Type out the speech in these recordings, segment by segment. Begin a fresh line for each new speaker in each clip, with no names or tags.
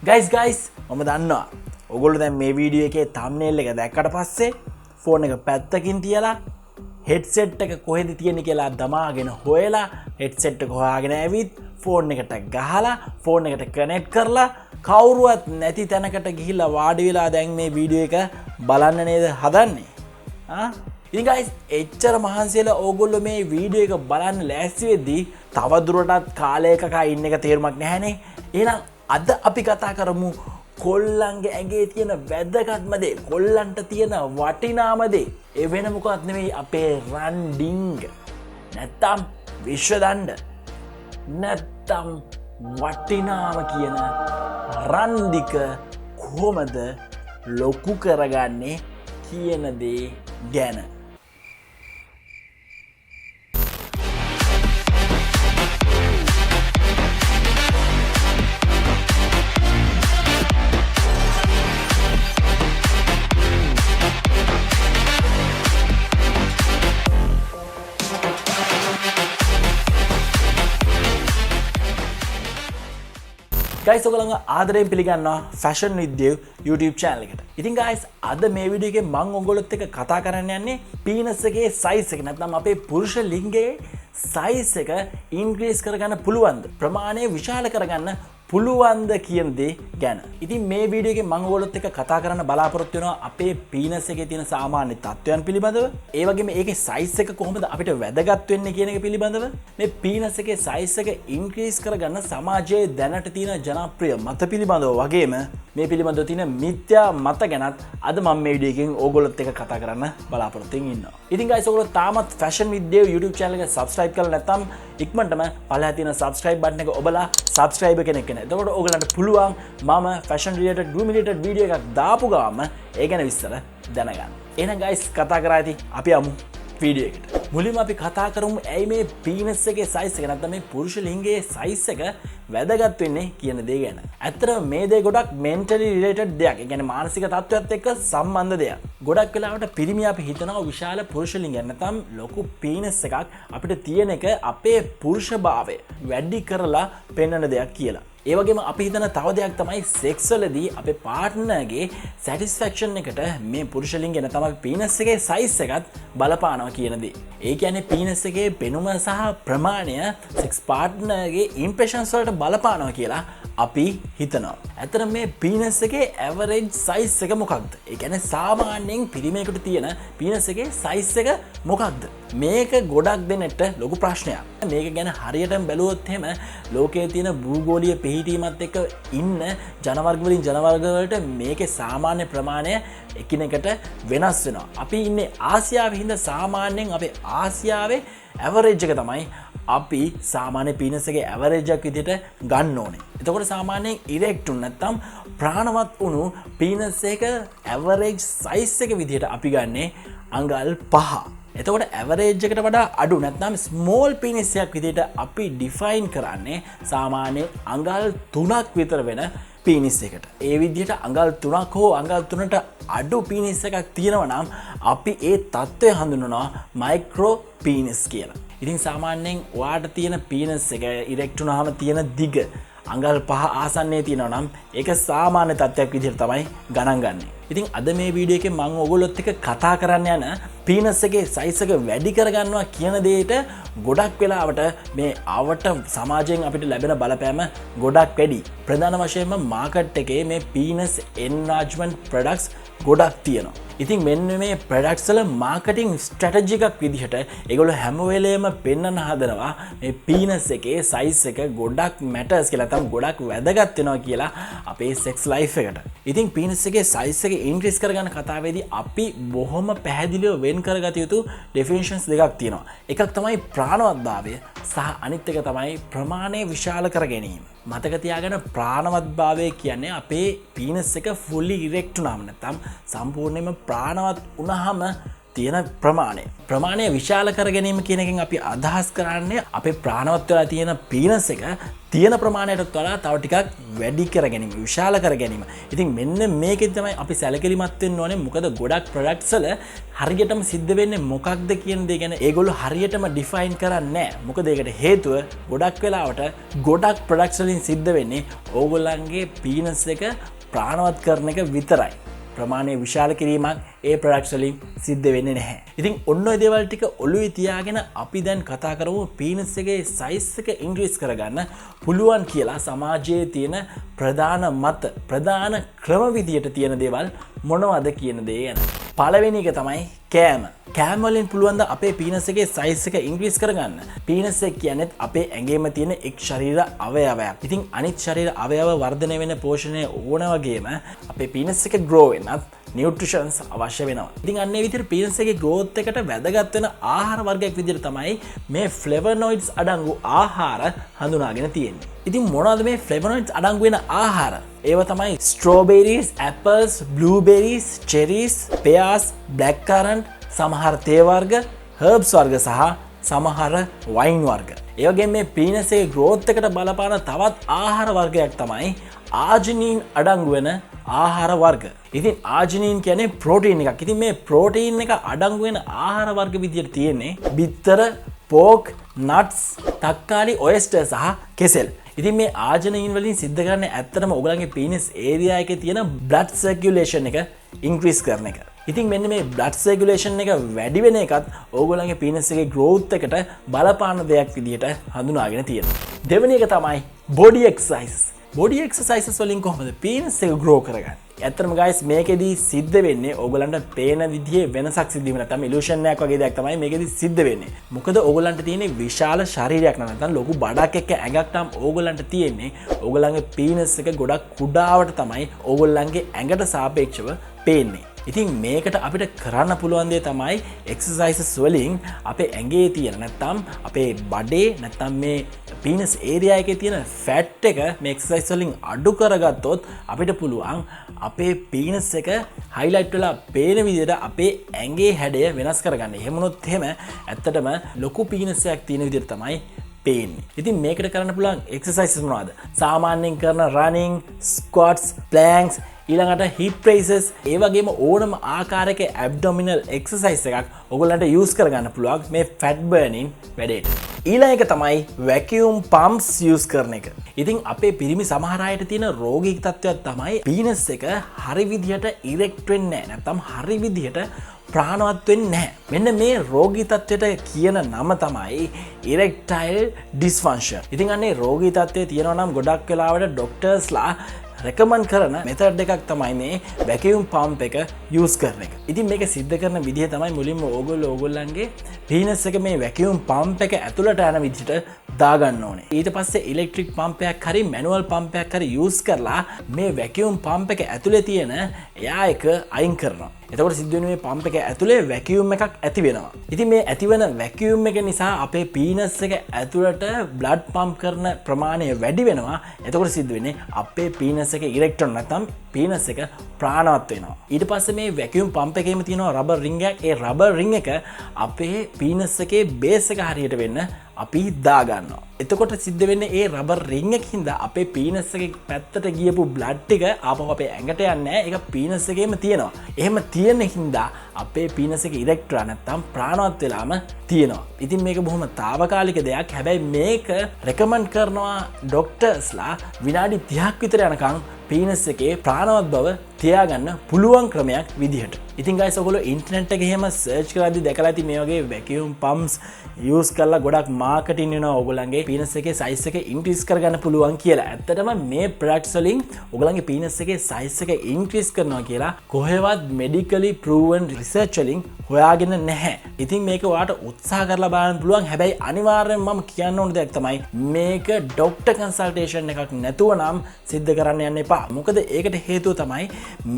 Guys මම දන්නවා ඔයගොල්ලෝ දැන් මේ වීඩියෝ එකේ thumbnail එක දැක්කට පස්සේ ෆෝන් එක පැත්තකින් තියලා headset එක කොහෙද තියෙන්නේ කියලා දමාගෙන හොයලා headset එක හොයාගෙන ඇවිත් ෆෝන් එකට ගහලා ෆෝන් එකට කනෙක්ට් කරලා කවුරුවත් නැති තැනකට ගිහිල්ලා වාඩි වෙලා දැන් මේ වීඩියෝ එක බලන්න නේද හදන්නේ ඉතින් guys එච්චර මහන්සියලා ඕගොල්ලෝ මේ වීඩියෝ එක බලන්න ලෑස්ති වෙද්දී තවදුරටත් කාලයක ඉන්න එක තේරුමක් නැහැනේ එහෙනම් අද අපි කතා කරමු කොල්ලන්ගේ ඇඟේ තියෙන වැදගත්ම දේ කොල්ලන්ට තියෙන වටිනාම දේ ඒ වෙන මොකවත් නෙමෙයි අපේ රන් ඩිංග නැත්තම් විශ්ව දණ්ඩ නැත්තම් වටිනාම කියන රන් දික කොහොමද ලොකු කරගන්නේ කියන දේ ගැන guys ඔයගොල්ලෝ ආදරයෙන් පිළිගන්නවා fashion with Dev YouTube channel එකට. ඉතින් guys අද මේ වීඩියෝ එකේ මම ඔයගොල්ලොත් එක්ක කතා කරන්න යන්නේ penis එකේ size එක නැත්නම් අපේ පුරුෂ ලිංගයේ size එක increase කරගන්න පුළුවන්ද? ප්‍රමාණය විශාල කරගන්න පුළුවන්ද කියන දේ ගැන. ඉතින් මේ වීඩියෝ එකේ මම ඔයගොල්ලොත් එක්ක කතා කරන්න බලාපොරොත්තු වෙනවා අපේ penis එකේ තියෙන සාමාන්‍ය තත්ත්වයන් පිළිබඳව. ඒ වගේම ඒකේ size එක කොහොමද අපිට වැදගත් වෙන්නේ කියන එක පිළිබඳව. මේ penis එකේ size එක increase කරගන්න සමාජයේ දැනට තියෙන ජනප්‍රිය මත පිළිබඳව වගේම මේ පිළිබඳව තියෙන මිත්‍යා මත ගැනත් අද මම මේ වීඩියෝ එකෙන් ඔයගොල්ලොත් එක්ක කතා කරන්න බලාපොරොත්තු ඉන්නවා. ඉතින් guys ඔයගොල්ලෝ තාමත් fashion with Dev YouTube channel එක subscribe කරලා නැත්නම් ඉක්මනටම පළහැර තියෙන subscribe button එක ඔබලා subscribe කෙනෙක් වෙන්න. එතකොට ඔයගලන්ට පුළුවන් මම fashion related groom related video එකක් දාපු ගාම ඒ ගැන විස්තර දැනගන්න. එහෙනම් guys කතා කරා ඇති අපි යමු වීඩියෝ එකට. මුලින්ම අපි කතා කරමු ඇයි මේ penis එකේ size එක නැත්නම් මේ පුරුෂ ලිංගයේ size එක වැදගත් වෙන්නේ කියන දේ ගැන. ඇත්තටම මේ දේ ගොඩක් mentally related දෙයක්. ඒ කියන්නේ මානසික තත්ත්වයක් එක්ක සම්බන්ධ දෙයක්. ගොඩක් වෙලාවට පිරිමි අපි හිතනවා විශාල පුරුෂ ලිංගයක් නැත්නම් ලොකු penis එකක් අපිට තියෙන එක අපේ පුරුෂභාවය වැඩි කරලා පෙන්වන දෙයක් කියලා. ඒ වගේම අපි හිතන තව දෙයක් තමයි සෙක්ස් වලදී අපේ පාර්ට්නර්ගේ සැටිස්ෆැක්ෂන් එකට මේ පුරුෂ ලිංගය නැත්නම් අපි penis එකේ size එකත් බලපානවා කියන දේ. ඒ කියන්නේ penis එකේ පෙනුම සහ ප්‍රමාණය සෙක්ස් පාර්ට්නර්ගේ ඉම්ප්‍රෙෂන්ස් වලට බලපානවා කියලා අපි හිතනවා. ඇත්තට මේ penis එකේ average size එක මොකක්ද? ඒ කියන්නේ සාමාන්‍යයෙන් පිරිමේකට තියෙන penis එකේ size එක මොකක්ද? මේක ගොඩක් දෙනෙක්ට ලොකු ප්‍රශ්නයක්. මේක ගැන හරියටම බැලුවොත් එහෙම ලෝකයේ තියෙන භූගෝලීය පිහිටීමත් එක්ක ඉන්න ජනවර්ග වලින් ජනවර්ග වලට මේකේ සාමාන්‍ය ප්‍රමාණය එකිනෙකට වෙනස් වෙනවා. අපි ඉන්නේ ආසියාවේ හින්දා සාමාන්‍යයෙන් අපේ ආසියාවේ ඇවරේජ් එක තමයි අපි සාමාන්‍ය penis එකේ ඇවරේජ් එකක් විදිහට ගන්න ඕනේ. එතකොට සාමාන්‍යයෙන් ඉරෙක්ට් නැත්නම් ප්‍රාණවත් වුණු penis එක ඇවරේජ් size එක විදිහට අපි ගන්නේ අඟල් 5. එතකොට ඇවරේජ් එකට වඩා අඩු නැත්නම් ස්මෝල් penis එකක් විදිහට අපි ඩිෆයින් කරන්නේ සාමාන්‍ය අඟල් 3ක් විතර වෙන penis එකට. ඒ විදිහට අඟල් 3ක් හෝ අඟල් 3ට අඩු penis එකක් තියෙනවා නම් අපි ඒ තත්ත්වය හඳුන්වනවා මයික්‍රෝ penis කියලා. ඉතින් සාමාන්‍යයෙන් ඔයාට තියෙන penis එක ඉරෙක්ට් වුණාම තියෙන දිග අඟල් 5 ආසන්නයේ තියෙනවා නම් ඒක සාමාන්‍ය තත්ත්වයක් විදිහට තමයි ගණන් ගන්නේ. ඉතින් අද මේ වීඩියෝ එකේ මම ඔයගොල්ලොත් එක්ක කතා කරන්න යන penis එකේ size එක වැඩි කරගන්නවා කියන දෙයට ගොඩක් වෙලාවට මේ ආවට සමාජයෙන් අපිට ලැබෙන බලපෑම ගොඩක් වැඩි. ප්‍රධාන වශයෙන්ම මාකට් එකේ මේ penis enlargement products ගොඩක් තියෙනවා. ඉතින් මෙන්න මේ products වල marketing strategy එකක් විදිහට ඒගොල්ලෝ හැම වෙලේම පෙන්වන්න හදනවා මේ penis එකේ size එක ගොඩක් matters කියලා නැත්නම් ගොඩක් වැදගත් වෙනවා කියලා අපේ sex life එකට. ඉතින් penis එකේ size එක increase කරගන්න කතාවේදී අපි බොහොම පැහැදිලිව වෙන් කරගත යුතු definitions දෙකක් තියෙනවා. එකක් තමයි ප්‍රාණවත්භාවය සහ අනිත් එක තමයි ප්‍රමාණය විශාල කර ගැනීම. මතක තියාගන්න ප්‍රාණවත්භාවය කියන්නේ අපේ penis එක fully erect වුණාම නැත්නම් සම්පූර්ණයෙන්ම ප්‍රාණවත් වුණාම තියෙන ප්‍රමාණය විශාල කර ගැනීම කියන එකෙන් අපි අදහස් කරන්නේ අපේ ප්‍රාණවත් වෙලා තියෙන පීනස් එක තියෙන ප්‍රමාණයටත් වඩා තව ටිකක් වැඩි කර ගැනීම, විශාල කර ගැනීම. ඉතින් මෙන්න මේකෙන් තමයි අපි සැලකිලිමත් වෙන්න ඕනේ. මොකද ගොඩක් ප්‍රොඩක්ට්ස් වල හරියටම සිද්ධ වෙන්නේ මොකක්ද කියන දේ ගැන ඒගොල්ලෝ හරියටම ඩිෆයින් කරන්නේ නැහැ. මොකද ඒකට හේතුව ගොඩක් වෙලාවට ගොඩක් ප්‍රොඩක්ට්ස් වලින් සිද්ධ වෙන්නේ ඕගොල්ලන්ගේ පීනස් එක ප්‍රාණවත් කරන එක විතරයි. ප්‍රමාණය විශාල කිරීමක් ඒ ප්‍රොඩක්ට්ස් වලින් සිද්ධ වෙන්නේ නැහැ. ඉතින් ඔන්න ඔය දේවල් ටික ඔළුවේ තියාගෙන අපි දැන් කතා කරමු පීනස් එකේ සයිස් එක ඉන්ක්‍රීස් කරගන්න පුළුවන් කියලා සමාජයේ තියෙන ප්‍රධාන ක්‍රම විදියට තියෙන දේවල් මොනවද කියන දේ ගැන. පළවෙනි එක තමයි කෑම. කෑම වලින් පුළුවන් ද අපේ පීනස් එකේ සයිස් එක ඉන්ක්‍රීස් කරගන්න? පීනස් එක කියන්නේ අපේ ඇඟේම තියෙන එක් ශරීර අවයවයක්. ඉතින් අනිත් ශරීර අවයව වර්ධනය වෙන පෝෂණය ඕන වගේම අපේ පීනස් එක ග්‍රෝ වෙනත් නියුට්‍රිෂන්ස් අවශ්‍ය වෙනවා. ඉතින් අන්න ඒ විදිහට පීනස් එකේ growth එකට වැදගත් වෙන ආහාර වර්ගයක් විදිහට තමයි මේ ෆ්ලේවනොයිඩ්ස් අඩංගු ආහාර හඳුනාගෙන තියෙන්නේ. ඉතින් මොනවද මේ ෆ්ලේවනොයිඩ්ස් අඩංගු වෙන ආහාර? ඒවා තමයි ස්ට්‍රෝබෙරීස්, ඇපල්ස්, බ්ලූබෙරීස්, චෙරීස්, pears, black currant, සමහර තේ වර්ග, herbs වර්ග සහ සමහර වයින් වර්ග. ඒ වගේම මේ පීනස් එකේ growth එකට බලපාන තවත් ආහාර වර්ගයක් තමයි ආජිනීන් අඩංගු වෙන ආහාර වර්ග. ඉතින් ආජිනීන් කියන්නේ ප්‍රෝටීන් එකක්. ඉතින් මේ ප්‍රෝටීන් එක අඩංගු වෙන ආහාර වර්ග විදියට තියෙන්නේ බිත්තර, පෝක්, නට්ස්, තක්කාලි, ඔයස්ටර් සහ කෙසෙල්. ඉතින් මේ ආජිනීන් වලින් සිද්ධ කරන්නේ ඇත්තටම ඔයගලගේ පීනස් ඒරියා එකේ තියෙන බ්ලඩ් සර්කියුලේෂන් එක ඉන්ක්‍රීස් කරන එක. ඉතින් මෙන්න මේ බ්ලඩ් සර්කියුලේෂන් එක වැඩි වෙන එකත් ඕගොල්ලන්ගේ පීනස් එකේ growth එකට බලපාන දෙයක් විදියට හඳුනාගෙන තියෙනවා. දෙවෙනි එක තමයි body exercise. බොඩි එක්සර්සයිසස් වලින් කොහොමද පීනස් එක grow කරගන්නේ? ඇත්තටම guys මේකෙදි සිද්ධ වෙන්නේ ඕගොල්ලන්ට පේන විදිහේ වෙනසක් සිද්ධ වෙන්නේ නැත්නම් ඉලූෂන් එකක් වගේ දෙයක් තමයි මේකෙදි සිද්ධ වෙන්නේ. මොකද ඕගොල්ලන්ට තියෙන්නේ විශාල ශරීරයක් නැත්නම් ලොකු බඩක් එක්ක ඇඟක් නම් ඕගොල්ලන්ට තියෙන්නේ. ඕගොල්ලන්ගේ පීනස් එක ගොඩක් කුඩාවට තමයි ඕගොල්ලන්ගේ ඇඟට සාපේක්ෂව පේන්නේ. ඉතින් මේකට අපිට කරන්න පුළුවන් දේ තමයි එක්සර්සයිසස් වලින් අපේ ඇඟේ තියෙන නැත්නම් අපේ බඩේ නැත්නම් මේ පීනස් ඒරියා එකේ තියෙන ෆැට් එක මේ එක්සර්සයිස් වලින් අඩු කරගත්තොත් අපිට පුළුවන් අපේ පීනස් එක හයිලයිට් වෙලා පේන විදිහට අපේ ඇඟේ හැඩය වෙනස් කරගන්න. එහෙම වුණොත් එහෙම ඇත්තටම ලොකු පීනස් එකක් තියෙන විදිහට තමයි පේන්නේ. ඉතින් මේකට කරන්න පුළුවන් එක්සර්සයිසස් මොනවද? සාමාන්‍යයෙන් කරන running, squats, planks, ඊළඟට hip raises, ඒ වගේම ඕනම ආකාරයක abdominal exercise එකක් ඔයගොල්ලන්ට use කරගන්න පුළුවන් මේ fat burning වැඩේට. ඊළඟ එක තමයි vacuum pumps use කරන එක. ඉතින් අපේ පිරිමි සමහර අයට තියෙන රෝගී තත්ත්වයක් තමයි පීනස් එක හරි විදිහට erect වෙන්නේ නැහැ. නැත්නම් හරි විදිහට ප්‍රාණවත් වෙන්නේ නැහැ. මෙන්න මේ රෝගී තත්ත්වයට කියන නම තමයි erectile dysfunction. ඉතින් අන්නේ රෝගී තත්ත්වයේ තියෙනවා නම් ගොඩක් වෙලාවට ඩොක්ටර්ස්ලා රෙකමන්ඩ් කරන මෙතඩ් එකක් තමයි මේ වැකියුම් පම්ප් එක යූස් කරන එක. ඉතින් මේක සිද්ධ කරන විදිහ තමයි මුලින්ම ඕගොල්ලන්ගේ පීනස් එක මේ වැකියුම් පම්ප් එක ඇතුළට යන විදිහට දාගන්න ඕනේ. ඊට පස්සේ ඉලෙක්ට්‍රික් පම්ප් එකක් හරි මැනුවල් පම්ප් එකක් හරි යූස් කරලා මේ වැකියුම් පම්ප් එක ඇතුලේ තියෙන එයා එක අයින් කරනවා. එතකොට සිද්ධ වෙන්නේ මේ පම්ප් එක ඇතුලේ වැකියුම් එකක් ඇති වෙනවා. ඉතින් මේ ඇතිවන වැකියුම් එක නිසා අපේ පීනස් එක ඇතුළට බ්ලඩ් පම්ප් කරන ප්‍රමාණය වැඩි වෙනවා. එතකොට සිද්ධ වෙන්නේ අපේ පීනස් එක ඉරෙක්ට් නැත්නම් පීනස් එක ප්‍රාණවත් වෙනවා. ඊට පස්සේ මේ වැකියුම් පම්ප් එකේම තියෙනවා රබර් රින්ග් එකක්. ඒ රබර් රින්ග් එක අපේ පීනස් එකේ බේස් එක හරියට වෙන්න අපි දාගන්නවා. එතකොට සිද්ධ වෙන්නේ ඒ රබර් රින්ග් එකකින්ද අපේ පීනස් එකේ පැත්තට ගියපු බ්ලඩ් ටික ආපහු අපේ ඇඟට යන්නේ නැහැ. ඒක පීනස් එකේම තියෙනවා. එහෙම තියෙන හින්දා අපේ පීනස් එක ඉරෙක්ට් නැත්නම් ප්‍රාණවත් වෙලාම තියෙනවා. ඉතින් මේක බොහොම తాවකාලික දෙයක්. හැබැයි මේක රෙකමන්ඩ් කරනවා ඩොක්ටර්ස්ලා විනාඩි 30ක් විතර යනකම් පීනස් එකේ ප්‍රාණවත් බව තියාගන්න පුළුවන් ක්‍රමයක් විදිහට. ඉතින් guys ඔයගොල්ලෝ ඉන්ටර්නෙට් එකේ එහෙම සර්ච් කරද්දි දැකලා ඇති මේ වගේ වැකියුම් පම්ප්ස් යූස් කරලා ගොඩක් මාකටින් වෙනවා ඔයගොල්ලන්ගේ පීනස් එකේ සයිස් එක ඉන්ක්‍රීස් කරගන්න පුළුවන් කියලා. ඇත්තටම මේ ප්‍රොඩක්ට්ස් වලින් ඔයගොල්ලන්ගේ පීනස් එකේ සයිස් එක ඉන්ක්‍රීස් කරනවා කියලා කොහෙවත් මෙඩිකලි ප්‍රූවන් රිසර්ච් වලින් හොයාගෙන නැහැ. ඉතින් මේක ඔයාලට උත්සාහ කරලා බලන්න පුළුවන්. හැබැයි අනිවාර්යෙන් මම කියන්න ඕන දෙයක් තමයි මේක ඩොක්ටර් කන්සල්ටේෂන් එකක් නැතුව නම් සිද්ධ කරන්න යන්න එපා. මොකද ඒකට හේතුව තමයි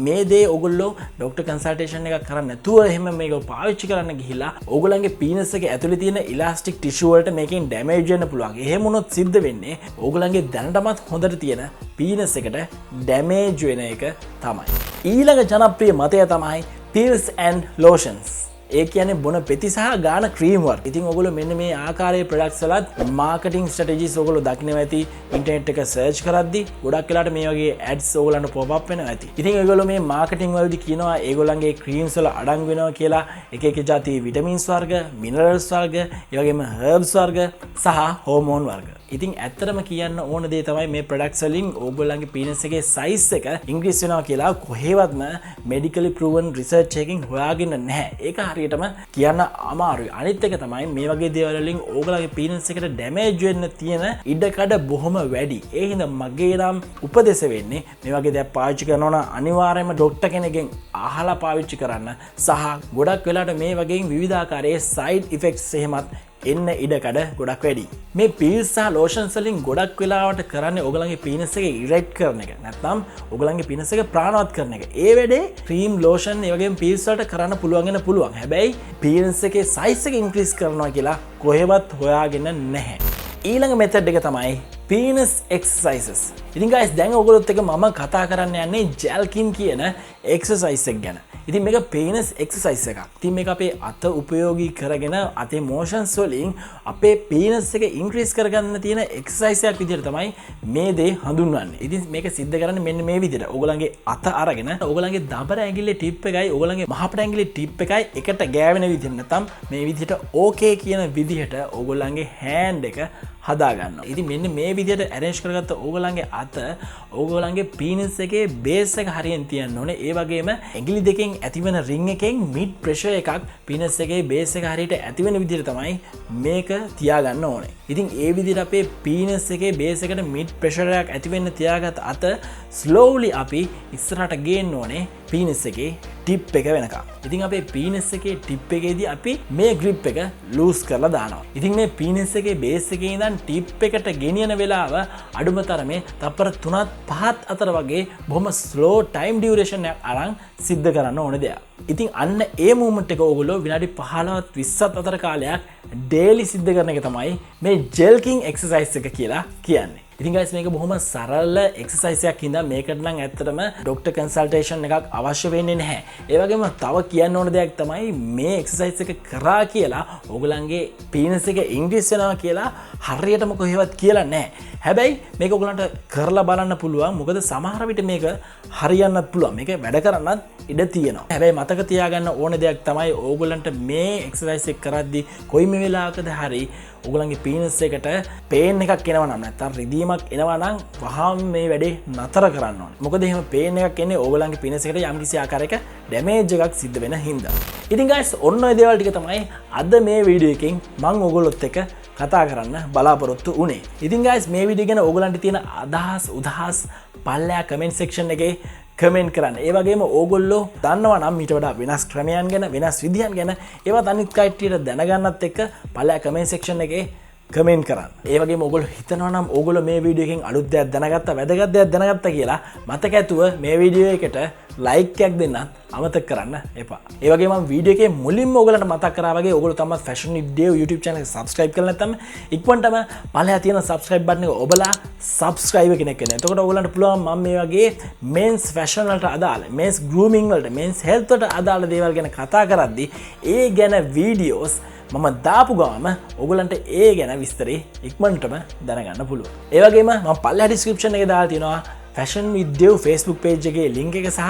මේ දේ ඔයගොල්ලෝ ඩොක්ටර් කන්සල්ටේෂන් එකක් කරන්න නැතුව එහෙම මේක පාවිච්චි කරන්න ගිහිල්ලා ඔයගොල්ලන්ගේ පීනස් එකේ ඇතුලේ තියෙන ඉලාස්ටික් ටිෂු වලට මේකෙන් ඩැමේජ් වෙන්න පුළුවන්. එහෙම වුණොත් සිද්ධ වෙන්නේ ඔයගොල්ලන්ගේ දැනටමත් හොඳට තියෙන පීනස් එකට ඩැමේජ් වෙන එක තමයි. ඊළඟ ජනප්‍රිය මතය තමයි pills and lotions. ඒ කියන්නේ බොන පෙති සහ ගාන ක්‍රීම් වර්ක්. ඉතින් ඔයගොල්ලෝ මෙන්න මේ ආකාරයේ ප්‍රොඩක්ට්ස් වලත් මාකටිං ස්ට්‍රැටජිස් ඔයගොල්ලෝ දකින්න ඇති ඉන්ටර්නෙට් එක සර්ච් කරද්දි ගොඩක් වෙලාට මේ වගේ ඇඩ්ස් ඔයගොල්ලන්ට පොප් අප් වෙනවා ඇති. ඉතින් ඔයගොල්ලෝ මේ මාකටිං වලදී කියනවා ඒගොල්ලන්ගේ ක්‍රීම්ස් වල අඩංගු වෙනවා කියලා එක එක જાති විටමින්ස් වර්ග, මිනරල්ස් වර්ග, ඒ වගේම හර්බ්ස් වර්ග සහ හෝමෝන් වර්ග. ඉතින් ඇත්තටම කියන්න ඕන දේ තමයි මේ ප්‍රොඩක්ට්ස් වලින් ඕගොල්ලන්ගේ පීනස් එකේ සයිස් එක ඉන්ක්‍රීස් වෙනවා කියලා කොහෙවත්ම මෙඩිකලි ප්‍රූවන් රිසර්ච් එකකින් හොයාගෙන නැහැ. ඒක හරියටම කියන්න අමාරුයි. අනිත් එක තමයි මේ වගේ දේවල් වලින් ඕගොල්ලන්ගේ පීනස් එකට ඩැමේජ් වෙන්න තියෙන ඉඩකඩ බොහොම වැඩි. ඒ හින්දා මගේ නම් උපදෙස් වෙන්නේ මේ වගේ දේවල් පාවිච්චි කරනවා නම් අනිවාර්යයෙන්ම ડોක්ටර් කෙනෙක්ගෙන් අහලා පාවිච්චි කරන්න. සහ ගොඩක් වෙලාට මේ වගේ විවිධාකාරයේ සයිඩ් ඉෆෙක්ට්ස් එහෙමත් එන්න ඉඩකඩ ගොඩක් වැඩි. මේ පීල්ස් සහ ලෝෂන්ස් වලින් ගොඩක් වෙලාවට කරන්නේ ඔයගලගේ පීනස් එක ඉරෙක්ට් කරන එක. නැත්නම් ඔයගලගේ පීනස් එක ප්‍රාණවත් කරන එක. ඒ වැඩේ ක්‍රීම් ලෝෂන් ඒ වගේම පීල්ස් වලට කරන්න පුළුවන්. හැබැයි පීනස් එකේ සයිස් එක ඉන්ක්‍රීස් කරනවා කියලා කොහෙවත් හොයාගෙන නැහැ. ඊළඟ මෙතඩ් එක තමයි පීනස් එක්සර්සයිසස්. ඉතින් guys දැන් ඔයගොල්ලොත් එක්ක මම කතා කරන්න යන්නේ ජෙල්කින් කියන එක්සර්සයිස් එක ගැන. ඉතින් මේක පීනස් එක්සර්සයිස් එකක්. ඉතින් මේක අපේ අත උපයෝගී කරගෙන අතේ මොෂන්ස් වලින් අපේ පීනස් එක ඉන්ක්‍රීස් කරගන්න තියෙන එක්සර්සයිස් එකක් විදිහට තමයි මේ දේ හඳුන්වන්නේ. ඉතින් මේක සිද්ධ කරන්නේ මෙන්න මේ විදිහට. ඔයගොල්ලන්ගේ අත අරගෙන ඔයගොල්ලන්ගේ දබර ඇඟිල්ලේ ටිප් එකයි ඔයගොල්ලන්ගේ මහපට ඇඟිල්ලේ ටිප් එකයි එකට ගෑවෙන විදිහට නැත්නම් මේ විදිහට ඕකේ කියන විදිහට ඔයගොල්ලන්ගේ හෑන්ඩ් එක හදා ගන්නවා. ඉතින් මෙන්න මේ විදිහට arrange කරගත්ත ඕගොල්ලන්ගේ අත ඕගොල්ලන්ගේ පීනස් එකේ බේස් එක හරියෙන් තියන්න ඕනේ. ඒ වගේම ඇඟිලි දෙකෙන් ඇතිවෙන රින් එකෙන් මිඩ් ප්‍රෙෂර් එකක් පීනස් එකේ බේස් එක හරියට ඇතිවෙන විදිහට තමයි මේක තියාගන්න ඕනේ. ඉතින් ඒ විදිහට අපේ පීනස් එකේ බේස් එකට මිඩ් ප්‍රෙෂර් එකක් ඇතිවෙන්න තියාගත් අත slowly අපි ඉස්සරහට ගේන්න ඕනේ පීනස් එකේ ටිප් එක වෙනකම්. ඉතින් අපේ පීනස් එකේ ටිප් එකේදී අපි මේ ග්‍රිප් එක ලූස් කරලා දානවා. ඉතින් මේ පීනස් එකේ බේස් එකේ ඉඳන් ටිප් එකට ගෙනියන වෙලාව අඩුම තරමේ තප්පර 3-5 අතර වගේ බොහොම ස්ලෝ ටයිම් ඩියුරේෂන් එකක් අරන් සිද්ධ කරන්න ඕන දෙයක්. ඉතින් අන්න ඒ මූවමන්ට් එක ඕගොල්ලෝ විනාඩි 15-20ක් අතර කාලයක් ඩේලි සිද්ධ කරන එක තමයි මේ ජෙල්කින් එක්සර්සයිස් එක කියලා කියන්නේ. ඉතින් guys මේක බොහොම සරල එක්සර්සයිස් එකක් හින්දා මේකට නම් ඇත්තටම ડોක්ටර් කන්සල්ටේෂන් එකක් අවශ්‍ය වෙන්නේ නැහැ. ඒ වගේම තව කියන්න ඕන දෙයක් තමයි මේ එක්සර්සයිස් එක කරා කියලා ඕගලන්ගේ පීනස් එක ඉන්ක්‍රීස් වෙනවා කියලා හරියටම කොහෙවත් කියලා නැහැ. හැබැයි මේක ඔයගලන්ට කරලා බලන්න පුළුවන්. මොකද සමහර විට මේක හරියන්නත් පුළුවන්. මේක වැඩ කරන්නත් ඉඩ තියෙනවා. හැබැයි මතක තියාගන්න ඕන දෙයක් තමයි ඕගලන්ට මේ එක්සර්සයිස් එක කරද්දී කොයිම වෙලාවකද හරි ඔයගලන්ගේ පීනස් එකට පේන් එකක් එනවා නම් නැත්නම් රිදීමක් එනවා නම් වහාම මේ වැඩේ නතර කරන්න ඕනේ. මොකද එහෙම පේන් එකක් එන්නේ ඕගලන්ගේ පීනස් එකට යම්කිසි ආකාරයක ඩැමේජ් එකක් සිද්ධ වෙන හින්දා. ඉතින් guys ඔන්න ඔය දේවල් ටික තමයි අද මේ වීඩියෝ එකෙන් මම ඔයගොල්ලොත් එක්ක කතා කරන්න බලාපොරොත්තු වුණේ. ඉතින් guys මේ වීඩියෝ ගැන ඔයගලන්ට තියෙන අදහස් උදහස් පල්ලෙහා කමෙන්ට් සෙක්ෂන් එකේ කමෙන්ට් කරන්න. ඒ වගේම ඕගොල්ලෝ දන්නවා නම් ඊට වඩා වෙනස් ක්‍රමයන් ගැන වෙනස් විදිහන් ගැන ඒවත් අනිත් කට්ටියට දැනගන්නත් එක්ක පල්ලෙහා කමෙන්ට් සෙක්ෂන් එකේ කමෙන්ට් කරන්න. ඒ වගේම ඕගොල්ලෝ හිතනවා නම් ඕගොල්ලෝ මේ වීඩියෝ එකෙන් අලුත් දෙයක් දැනගත්තා, වැදගත් දෙයක් දැනගත්තා කියලා මතක ඇතුව මේ වීඩියෝ එකට ලයික් එකක් දෙන්න අමතක කරන්න එපා. ඒ වගේම මම වීඩියෝ එකේ මුලින්ම ඕගොල්ලන්ට මතක් කරා වගේ ඕගොල්ලෝ තමයි ෆැෂන් විත් දේව් YouTube channel එක subscribe කරලා නැත්නම් ඉක්මනටම පල්ලෙහා තියෙන subscribe button එක ඔබලා subscribe කෙනෙක් වෙන්න. එතකොට ඕගොල්ලන්ට පුළුවන් මම මේ වගේ men's fashion වලට අදාළ, men's grooming වලට, men's health වලට අදාළ දේවල් ගැන කතා කරද්දී ඒ ගැන වීඩියෝස් මම දාපු ගාම ඔයගලන්ට ඒ ගැන විස්තරේ ඉක්මනටම දැනගන්න පුළුවන්. ඒ වගේම මම පල්ලෙහා description එකේ දාලා තියෙනවා Fashion with Dev Facebook page එකේ link එක සහ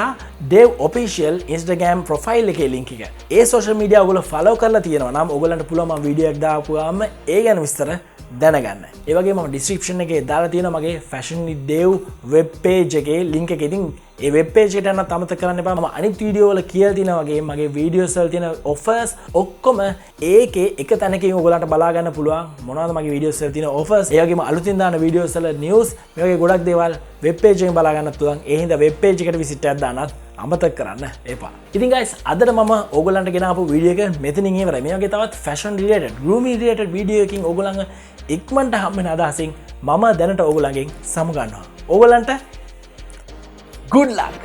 Dev official Instagram profile එකේ link එක. ඒ social media ඔයගොල්ලෝ follow කරලා තියෙනවා නම් ඔයගලන්ට පුළුවන් මම වීඩියෝ එකක් දාපු ගාම ඒ ගැන විස්තර දැනගන්න. ඒ වගේම මම description එකේ දාලා තියෙනවා මගේ Fashion with Dev web page එකේ link එක. ඉතින් ඒ වෙබ් පේජ් එකට යන්න අමතක කරන්න එපා. මම අනිත් වීඩියෝ වල කියලා තියෙනා වගේ මගේ වීඩියෝස් වල තියෙන offers ඔක්කොම ඒකේ එක තැනකින් ඔයගලන්ට බලා ගන්න පුළුවන්. මොනවද මගේ වීඩියෝස් වල තියෙන offers, ඒ වගේම අලුතින් දාන වීඩියෝස් වල news, මේ වගේ ගොඩක් දේවල් වෙබ් පේජ් එකෙන් බලා ගන්නත් පුළුවන්. ඒ හින්දා වෙබ් පේජ් එකට visit එකක් දාන්නත් අමතක කරන්න එපා. ඉතින් guys අදට මම ඕගලන්ට ගෙන ආපු වීඩියෝ එක මෙතනින් ඉවරයි. මේ වගේ තවත් fashion related, grooming related video එකකින් ඕගලන්ව ඉක්මනට හම්බ වෙන අදහසින් මම දැනට ඕගලන්ගෙන් සමු ගන්නවා. ඕගලන්ට good luck.